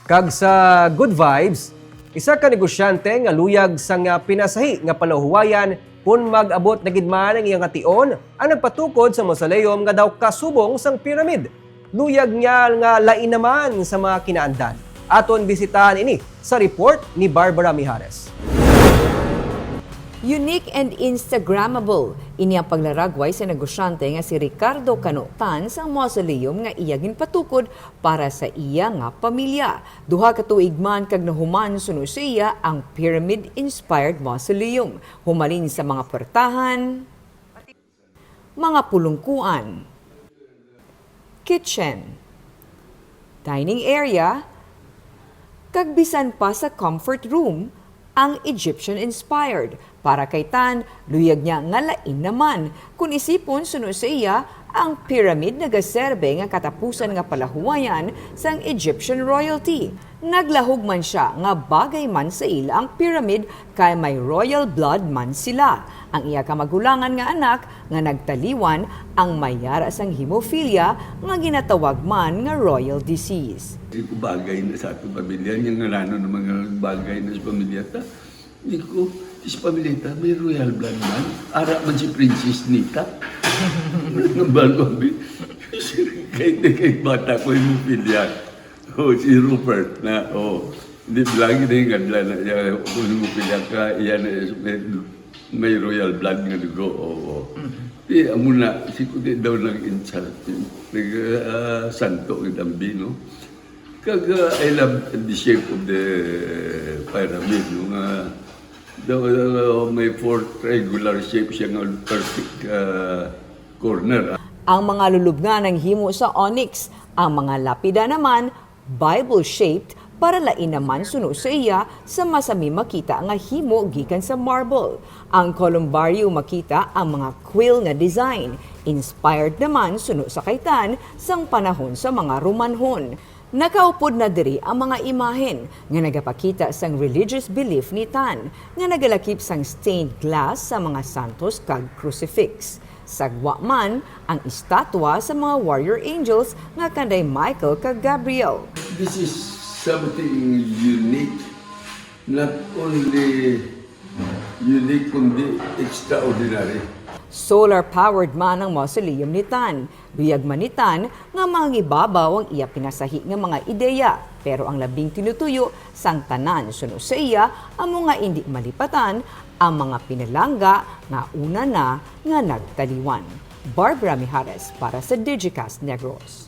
Kag sa good vibes, isa ka negosyante nga luyag sa nga Pinasahi nga panahuwayan kung mag-abot na gid man ang iyang ation ang nagpatukod sa mausoleum nga daw kasubong sang pyramid. Luyag niya nga lain naman sa mga kinaandan. Aton bisitahan ini sa report ni Barbara Mijares. Unique and Instagrammable. Ini ang paglaragway sa negosyante nga si Ricardo Canutan sa mausoleum nga iya ginpatukod para sa iya nga pamilya. Duha ka tuig man kag nahuman suno sa iya ang pyramid-inspired mausoleum. Humalin sa mga portahan, mga pulungkuan, kitchen, dining area, kag bisan pa sa comfort room ang Egyptian-inspired. Para kay Tan, luyag niya nga lain naman. Kung isipon suno sa iya, ang pyramid nagaserbe nga katapusan nga palahuwayan sang Egyptian royalty. Naglahog man siya nga bagay man sa ila ang pyramid kay may royal blood man sila. Ang iya kamagulangan nga anak nga nagtaliwan ang mayara sang hemophilia nga ginatawag man nga royal disease. Hindi ko bagay na sa ating pamilya, yung ngarano ng mga bagay na sa pamilya ta. Hindi ko, sa pamilya ta, may royal blood man. Ara man si Princess Nita. Ng balong, kahit bata ko yung pamilya. Si Rupert na, hindi lagi na yung gadla na, kung yung pamilya ka, yan may royal blood nga dugo. Di, amo na, si Kuti daw nag-insult. Santo ng dambi, no? Kag I love the shape of the pyramid, no? May four triangular shape siya ng perfect corner. Ang mga lulubngan ng himo sa onyx, ang mga lapida naman Bible-shaped para lain naman suno sa iya sa masami makita nga himo gikan sa marble. Ang columbario makita ang mga quill nga design, inspired naman suno sa kaitan sang panahon sa mga Romanhon. Nakaupod na diri ang mga imahen nga nagapakita sang religious belief ni Tan nga nagalakip sang stained glass sa mga santos kag crucifix. Sagwa man ang estatwa sa mga warrior angels nga kanday Michael kag Gabriel. This is something unique, not only unique kundi extraordinary. Solar-powered man ang mausoleum ni Tan. Luyag man ni Tan nga mangibabaw ang iya pinasahi nga mga ideya. Pero ang labing tinutuyo sang tanan suno sa iya ang mga hindi malipatan ang mga pinalangga nga una na nga nagtaliwan. Barbara Mijares para sa Digicast Negros.